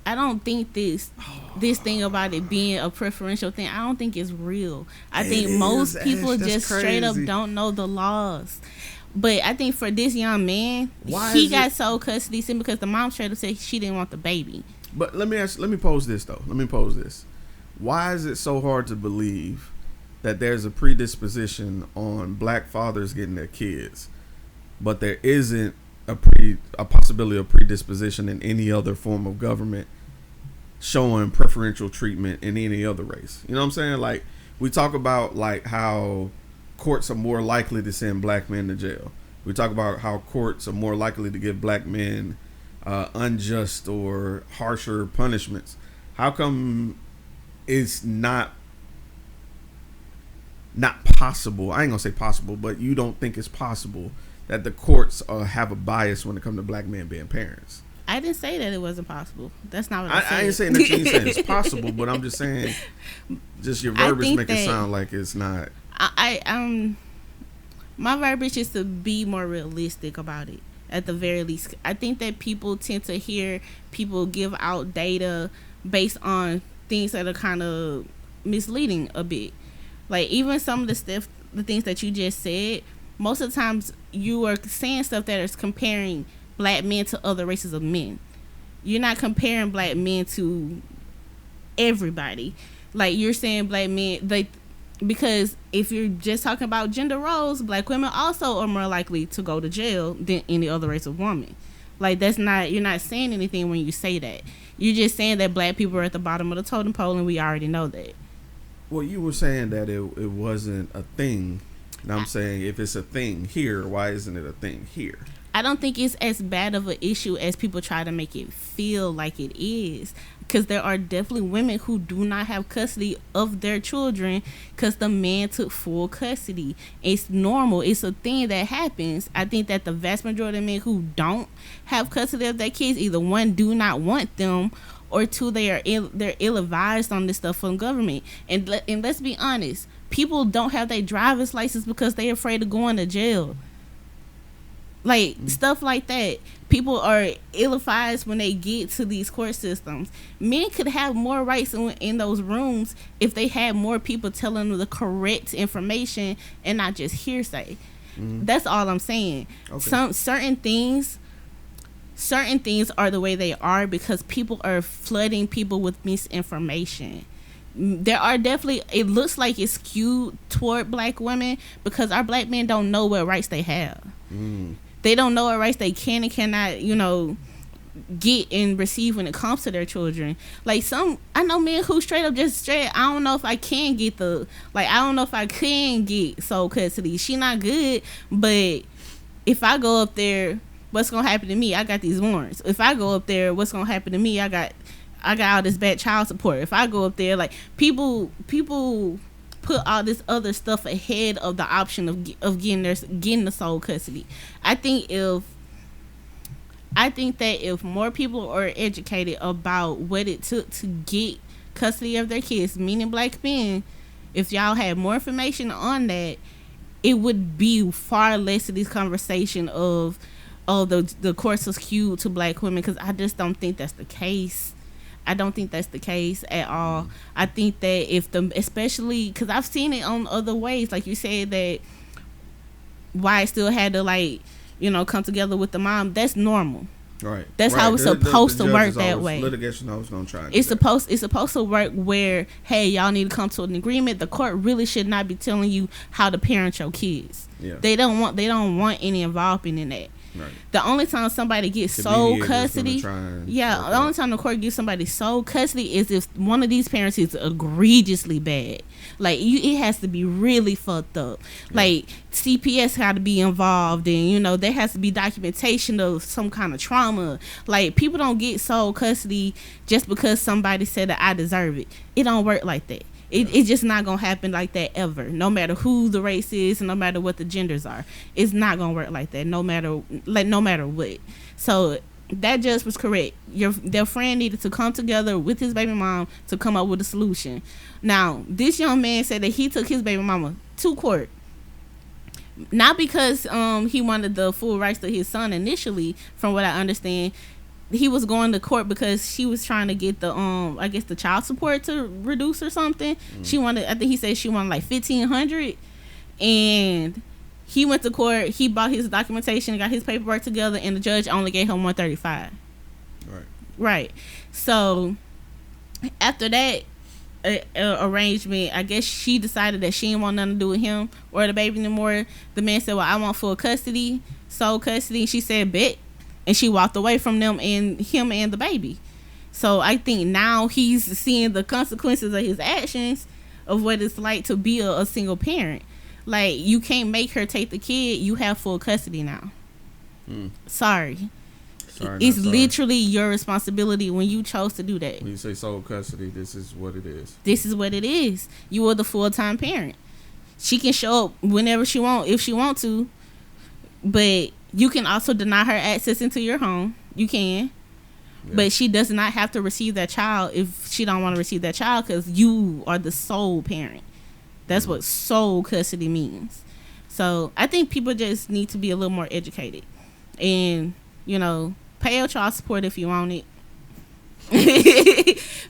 I don't think this thing about it being a preferential thing, I don't think it's real. I think most people just straight up don't know the laws. But I think for this young man, he got sole custody simply because the mom straight up said she didn't want the baby. But let me pose this though. Why is it so hard to believe that there's a predisposition on black fathers getting their kids, but there isn't a possibility of predisposition in any other form of government showing preferential treatment in any other race? You know what I'm saying? Like we talk about like how courts are more likely to send black men to jail. We talk about how courts are more likely to give black men unjust or harsher punishments. How come it's not possible? I ain't gonna say possible, but you don't think it's possible that the courts have a bias when it comes to black men being parents? I didn't say that it wasn't possible. That's not what I said. I ain't saying that you ain't saying it's possible, but I'm just saying, just your verbiage make it sound like it's not. My verbiage is to be more realistic about it. At the very least, I think that people tend to hear people give out data based on things that are kind of misleading a bit. Like even some of the things that you just said, most of the times you are saying stuff that is comparing black men to other races of men. You're not comparing black men to everybody. Like you're saying black men, because if you're just talking about gender roles, black women also are more likely to go to jail than any other race of woman. Like you're not saying anything when you say that. You're just saying that black people are at the bottom of the totem pole and we already know that. Well, you were saying that it wasn't a thing. And I'm saying if it's a thing here, why isn't it a thing here? I don't think it's as bad of an issue as people try to make it feel like it is. because there are definitely women who do not have custody of their children because the man took full custody. It's normal. It's a thing that happens. I think that the vast majority of men who don't have custody of their kids, either one, do not want them, or two, they're ill-advised on this stuff from government. And let's be honest, people don't have their driver's license because they're afraid of going to jail. Like, stuff like that. People are ill-advised when they get to these court systems. Men could have more rights in those rooms if they had more people telling them the correct information and not just hearsay. That's all I'm saying. Okay. Certain things are the way they are because people are flooding people with misinformation. There are definitely, it looks like it's skewed toward black women because our black men don't know what rights they have. They don't know what rights they can and cannot, get and receive when it comes to their children. Like, I know men who straight, I don't know if I can get sole custody. She not good, but if I go up there, what's gonna happen to me? I got these warrants. If I go up there, what's gonna happen to me? I got all this bad child support. If I go up there, like, people put all this other stuff ahead of the option of getting the sole custody. I think that if more people are educated about what it took to get custody of their kids, meaning black men, if y'all had more information on that, it would be far less of this conversation of the courts are skewed to black women, because I just don't think that's the case. I don't think that's the case at all. I think that especially because I've seen it on other ways, like you said, that why still had to come together with the mom. That's normal. Right. That's how it's supposed to work that way. Litigation always gonna try. It's supposed to work where, hey, y'all need to come to an agreement. The court really should not be telling you how to parent your kids. Yeah. They don't want any involvement in that. Right. The only time somebody gets sole custody, the only time the court gives somebody sole custody is if one of these parents is egregiously bad. Like, it has to be really fucked up. Yeah. Like, CPS got to be involved, and there has to be documentation of some kind of trauma. Like, people don't get sole custody just because somebody said that I deserve it. It don't work like that. It's just not gonna happen like that ever. No matter who the race is, and no matter what the genders are, it's not gonna work like that. No matter what. So that judge was correct. Their friend needed to come together with his baby mom to come up with a solution. Now, this young man said that he took his baby mama to court, not because he wanted the full rights to his son initially. From what I understand, he was going to court because she was trying to get the the child support to reduce or something. She wanted, I think he said she wanted like $1,500, and he went to court. He bought his documentation, got his paperwork together, and the judge only gave him $135. Right. So after that arrangement, I guess she decided that she didn't want nothing to do with him or the baby anymore. The man said, "Well, I want full custody, sole custody." She said, "Bet." And she walked away from them and him and the baby. So I think now he's seeing the consequences of his actions of what it's like to be a single parent. Like, you can't make her take the kid. You have full custody now. Sorry. It's literally your responsibility when you chose to do that. When you say sole custody, this is what it is. This is what it is. You are the full-time parent. She can show up whenever she wants, if she wants to. But you can also deny her access into your home. You can. Yeah. But she does not have to receive that child if she don't want to receive that child, because you are the sole parent. That's what sole custody means. So I think people just need to be a little more educated. And, pay your child support if you own it.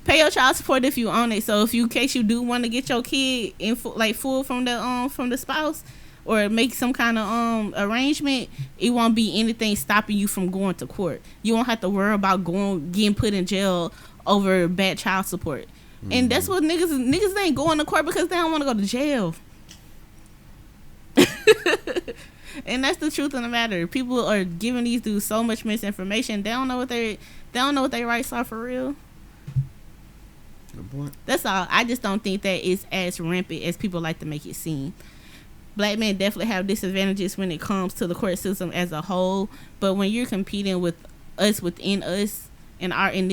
Pay your child support if you own it. So in case you do want to get your kid in full from the spouse, or make some kind of arrangement, it won't be anything stopping you from going to court. You won't have to worry about getting put in jail over bad child support. And that's what niggas ain't going to court because they don't want to go to jail. And that's the truth of the matter. People are giving these dudes so much misinformation. They don't know what their rights are for real. Good point. That's all. I just don't think that it's as rampant as people like to make it seem. Black men definitely have disadvantages when it comes to the court system as a whole, but when you're competing with us within us in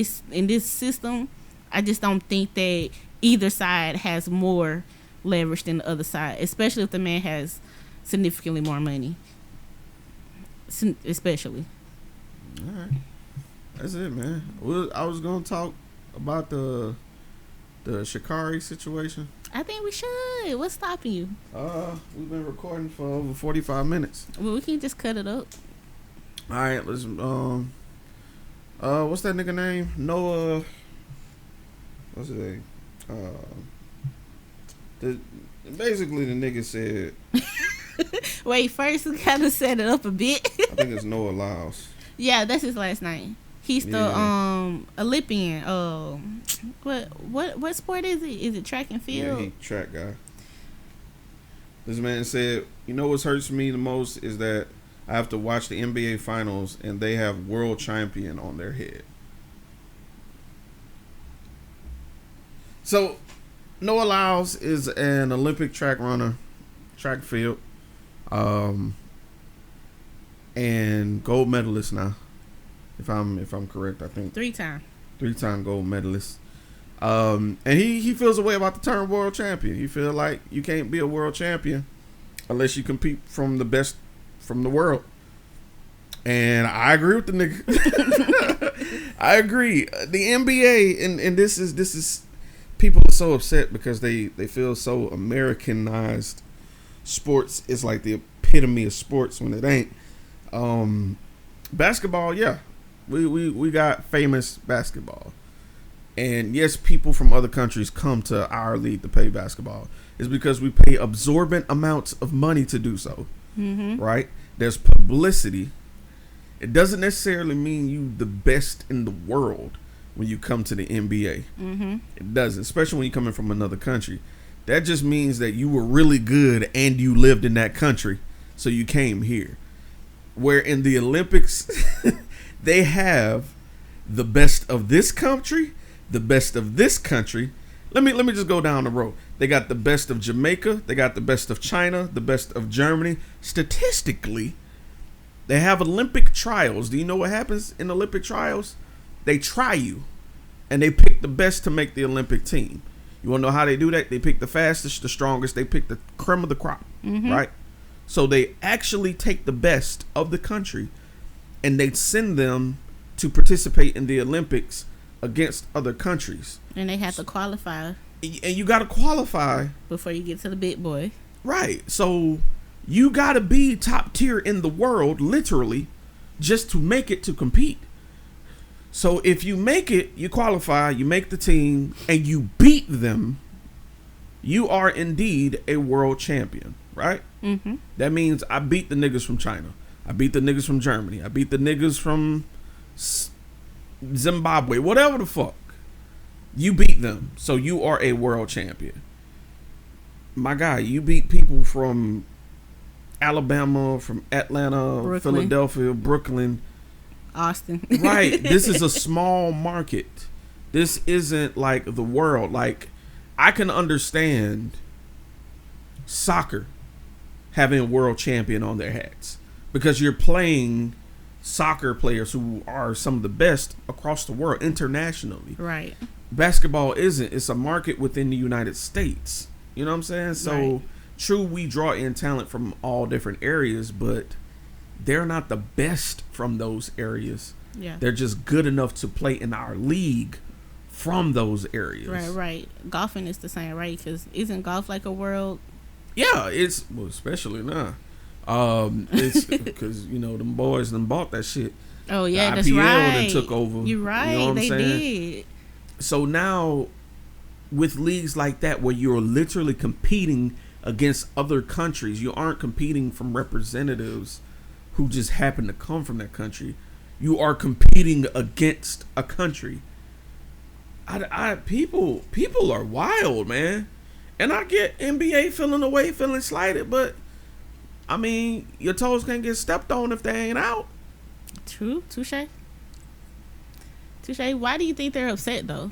this system, I just don't think that either side has more leverage than the other side, especially if the man has significantly more money. Especially. All right, that's it, man. I was gonna talk about the Sha'Carri situation. I think we should. What's stopping you? We've been recording for over 45 minutes. Well, we can just cut it up. All right, let's what's that nigga name? Noah. What's his name? Basically the nigga said. Wait, first we gotta set it up a bit. I think it's Noah Lyles. Yeah, that's his last name. He's the Olympian. What sport is it? Is it track and field? Yeah, he track guy. This man said, "You know what hurts me the most is that I have to watch the NBA finals and they have world champion on their head." So, Noah Lyles is an Olympic track runner, track field, and gold medalist now. If I'm correct, I think 3-time gold medalist. And he feels a way about the term world champion. He feel like you can't be a world champion unless you compete from the best from the world. And I agree with the nigga. I agree. The NBA and this is people are so upset because they feel so Americanized. Sports is like the epitome of sports when it ain't. Basketball, yeah. We got famous basketball. And yes, people from other countries come to our league to play basketball. It's because we pay absorbent amounts of money to do so. Mm-hmm. Right? There's publicity. It doesn't necessarily mean you the best in the world when you come to the NBA. Mm-hmm. It doesn't, especially when you're coming from another country. That just means that you were really good and you lived in that country, so you came here. Where in the Olympics, they have the best of this country, the best of this country. Let me just go down the road. They got the best of Jamaica, they got the best of China, the best of Germany. Statistically, they have Olympic trials. Do you know what happens in Olympic trials? They try you, and they pick the best to make the Olympic team. You want to know how they do that? They pick the fastest, the strongest. They pick the creme of the crop, right? So they actually take the best of the country, and they send them to participate in the Olympics against other countries. And they have to qualify. And you got to qualify before you get to the big boy. Right. So you got to be top tier in the world, literally, just to make it to compete. So if you make it, you qualify, you make the team, and you beat them, you are indeed a world champion, right? Mm-hmm. That means I beat the niggas from China. I beat the niggas from Germany. I beat the niggas from Zimbabwe, whatever the fuck. You beat them, so you are a world champion. My guy, you beat people from Alabama, from Atlanta, Brooklyn. Philadelphia, Brooklyn, Austin. Right. This is a small market. This isn't like the world. Like, I can understand soccer having a world champion on their hats because you're playing soccer players who are some of the best across the world internationally. Right. Basketball isn't. It's a market within the United States. You know what I'm saying? So, right. True, we draw in talent from all different areas, but they're not the best from those areas. Yeah. They're just good enough to play in our league from those areas. Right. Golfing is the same, right? Because isn't golf like a world? Yeah, it's, well, especially now. It's because, you know, them boys done bought that shit. Oh, yeah, the IPL that's right. Done took over. You're right. You know they did. So now, with leagues like that where you're literally competing against other countries, you aren't competing from representatives who just happen to come from that country. You are competing against a country. People are wild, man. And I get NBA feeling away, feeling slighted, but I mean, your toes can't get stepped on if they ain't out. True. Touche. Why do you think they're upset though?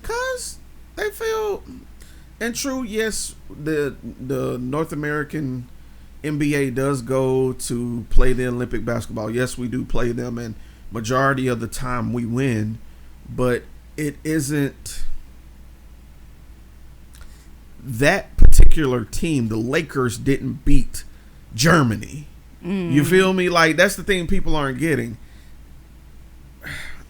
Cause they feel, and true, yes, the North American NBA does go to play the Olympic basketball. Yes, we do play them, and majority of the time we win, but it isn't that particular team. The Lakers didn't beat Germany. You feel me? Like, that's the thing people aren't getting.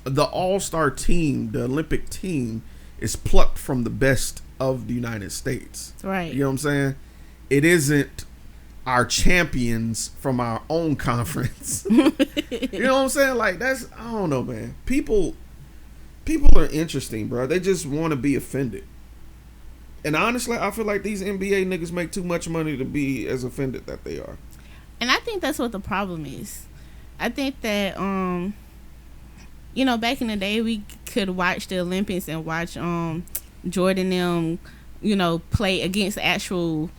The all-star team, the Olympic team, is plucked from the best of the United States. Right. You know what I'm saying? It isn't our champions from our own conference. You know what I'm saying? Like, that's, I don't know, man. People are interesting, bro. They just want to be offended. And honestly, I feel like these NBA niggas make too much money to be as offended that they are. And I think that's what the problem is. I think that, you know, back in the day, we could watch the Olympics and watch Jordan them, you know, play against actual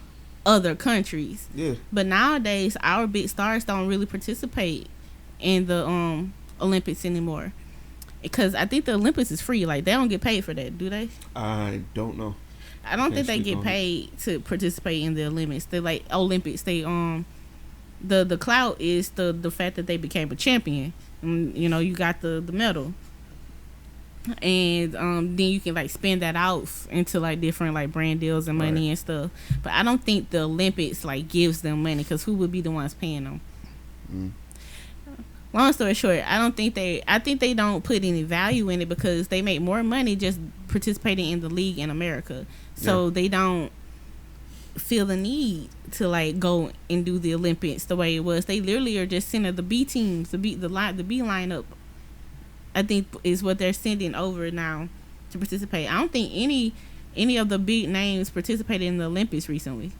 other countries. Yeah. But nowadays, our big stars don't really participate in the Olympics anymore. Because I think the Olympics is free. Like, they don't get paid for that, do they? I don't know. I don't think they get paid to participate in the Olympics. They're like Olympics. They the clout is the fact that they became a champion. You know, you got the medal, and then you can like spend that out into like different like brand deals and money and stuff. But I don't think the Olympics like gives them money, because who would be the ones paying them? Long story short, I think they don't put any value in it, because they make more money just participating in the league in America. So they don't feel the need to like go and do the Olympics the way it was. They literally are just sending the B teams, the B lineup, I think, is what they're sending over now to participate. I don't think any of the big names participated in the Olympics recently.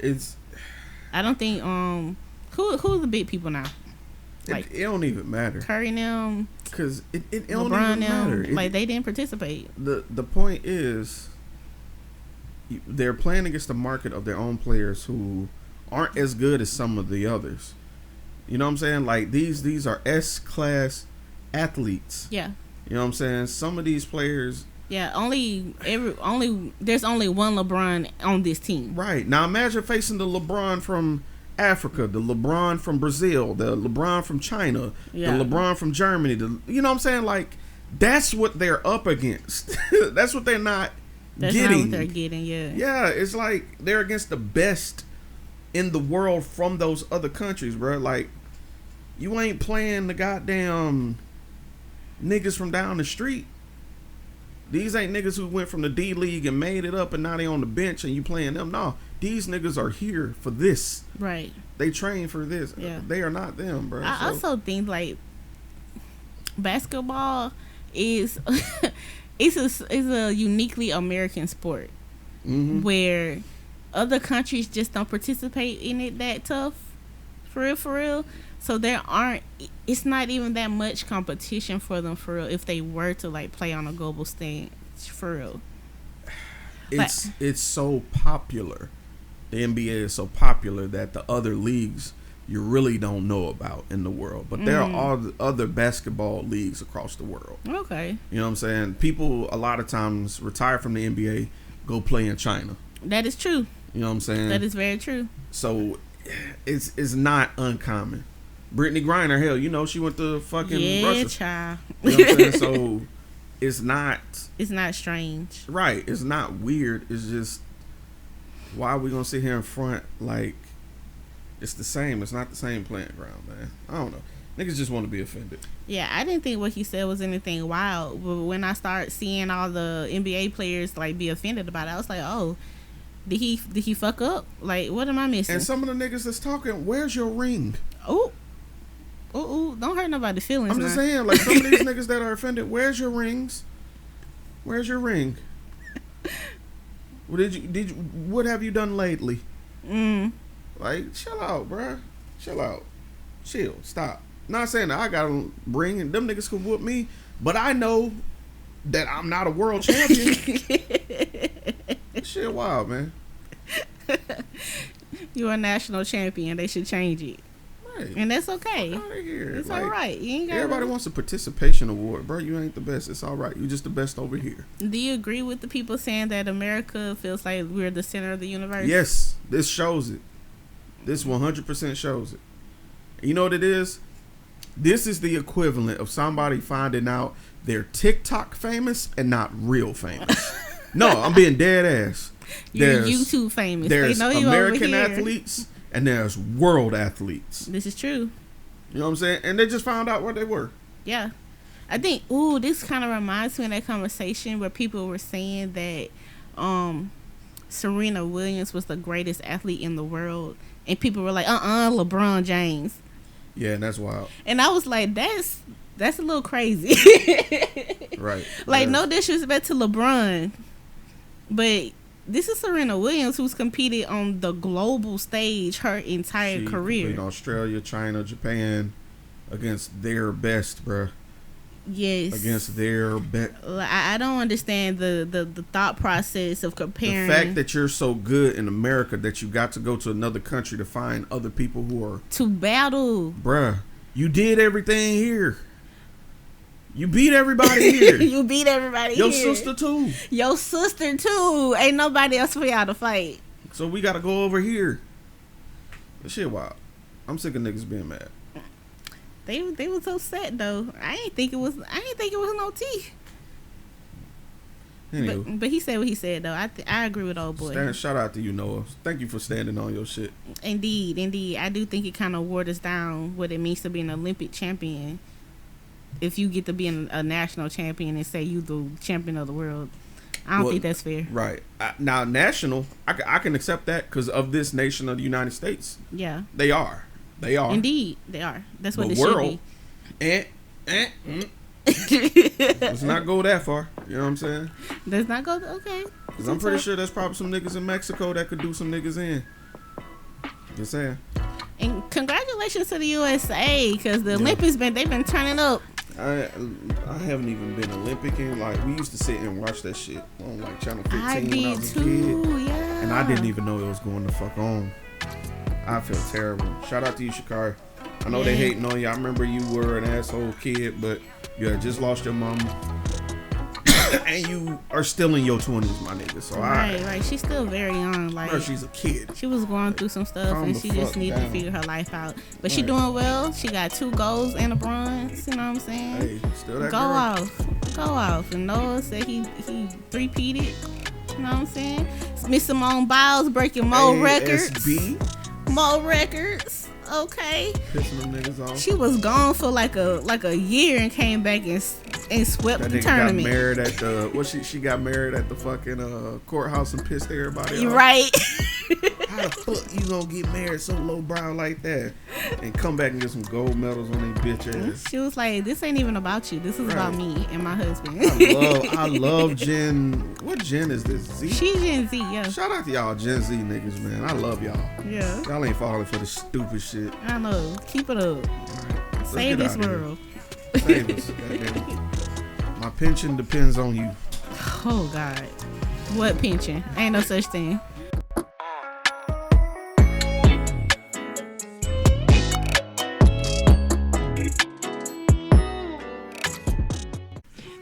I don't think who are the big people now? Like, it don't even matter. Curry and them, because it don't LeBron even matter. like, they didn't participate. The point is, they're playing against the market of their own players who aren't as good as some of the others. You know what I'm saying? Like, these are S-class athletes. Yeah. You know what I'm saying? Some of these players. Yeah, there's only one LeBron on this team. Right. Now imagine facing the LeBron from Africa, the LeBron from Brazil, the LeBron from China, the LeBron from Germany. You know what I'm saying? Like, that's what they're up against. That's what they're not That's getting. not what they're getting, yeah. Yeah, it's like they're against the best in the world from those other countries, bro. Like, you ain't playing the goddamn niggas from down the street. These ain't niggas who went from the D League and made it up and now they on the bench and you playing them. No, these niggas are here for this. Right. They train for this. Yeah. They are not them, bro. I also think, like, basketball is is a uniquely American sport, where other countries just don't participate in it that tough, for real. So it's not even that much competition for them, for real, if they were to like play on a global stage, for real. It's so popular. The NBA is so popular that the other leagues you really don't know about in the world. But there are all the other basketball leagues across the world. Okay. You know what I'm saying? People a lot of times retire from the NBA, go play in China. That is true. You know what I'm saying? That is very true. So it's not uncommon. Brittany Griner, hell, you know, she went to fucking Russia. Child. You know what I'm saying? So it's not strange. Right. It's not weird. It's just, why are we gonna sit here in front like it's the same? It's not the same playing ground, man. I don't know. Niggas just want to be offended. Yeah, I didn't think what he said was anything wild, but when I started seeing all the NBA players like be offended about it, I was like, oh, did he fuck up? Like, what am I missing? And some of the niggas that's talking, where's your ring? Oh, don't hurt nobody's feelings. I'm just saying, like, some of these niggas that are offended, where's your rings? Where's your ring? What have you done lately? Like, chill out, bruh. Chill out. Chill. Stop. Not saying that I got a ring and them niggas could whoop me, but I know that I'm not a world champion. Shit wild, man. You're a national champion. They should change it. Right. And that's okay. Fuck outta here. It's Like, all right. You ain't got everybody wants a participation award, bro. You ain't the best. It's all right. You just the best over here. Do you agree with the people saying that America feels like we're the center of the universe? Yes, this shows it. This 100% shows it. You know what it is? This is the equivalent of somebody finding out they're TikTok famous and not real famous. No, I'm being dead ass. You're YouTube famous. There's they know you American over here. athletes and there's world athletes. This is true. You know what I'm saying? And they just found out what they were. Yeah. I think, this kind of reminds me of that conversation where people were saying that Serena Williams was the greatest athlete in the world. And people were like, LeBron James. Yeah, and that's wild. And I was like, that's a little crazy. Right. Like, no disrespect to LeBron, but this is Serena Williams who's competed on the global stage her entire career. In Australia, China, Japan, against their best, bruh. Yes. Against their best. I don't understand the thought process of comparing. The fact that you're so good in America that you got to go to another country to find other people who are... To battle. Bruh, you did everything here. You beat everybody here. You beat everybody Your here. sister too. Your sister too. Ain't nobody else for y'all to fight. So we gotta go over here. This shit wild. I'm sick of niggas being mad. They was upset though. I ain't think it was no tea. Anywho, But he said what he said though. I agree with old boy. Shout out to you, Noah. Thank you for standing on your shit. Indeed. I do think it kind of waters down what it means to be an Olympic champion. If you get to be a national champion and say you the champion of the world, I don't think that's fair. Right. Now, national, I can accept that because of this nation of the United States. Yeah. They are. Indeed, they are. That's what the it world, should be. Let's not go that far. You know what I'm saying? Does not go, okay. Because I'm pretty sure there's probably some niggas in Mexico that could do some niggas in. Just saying. And congratulations to the USA because the Olympics they've been turning up. I haven't even been Olympicing. Like, we used to sit and watch that shit on like Channel 15 I when I did was a too, kid. yeah. And I didn't even know it was going the fuck on. I feel terrible. Shout out to you, Shakari. I know they hating on you. I remember you were an asshole kid, but you had just lost your mama. And you are still in your 20s, my nigga. So right. She's still very young. Like, bro, she's a kid. She was going through some stuff, Calm and the she just fuck needed down. to figure her life out. But she doing well. She got 2 golds and a bronze. You know what I'm saying? Hey, still that Go girl. off. And Noah said he 3-peated. You know what I'm saying? Miss Simone Biles breaking more records. ASB. More records. Okay. Pissing them niggas off. She was gone for like a year and came back and swept That the nigga tournament. got married at the she got married at the fucking courthouse and pissed everybody off. Right. How the fuck you gonna get married so low brow like that and come back and get some gold medals on their bitch ass? She was like, "This ain't even about you. This is about me and my husband." I love Gen. What Gen is this? Z? She's Gen Z, yeah. Shout out to y'all Gen Z niggas, man. I love y'all. Yeah. Y'all ain't falling for the stupid shit. I know. Keep it up. Let's Save get this out of here. world. Save us. Goddamn. My pension depends on you. Oh God. What pension? Ain't no such thing.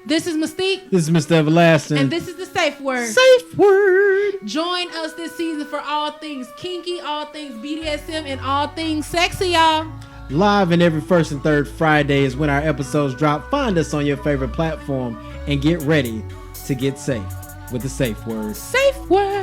This is Mystique. This is Mr. Everlasting. And this is the Safe Word. Safe Word. Join us this season for all things kinky, all things BDSM, and all things sexy, y'all. Live and every first and third Friday is when our episodes drop. Find us on your favorite platform and get ready to get safe with the Safe Word. Safe Word.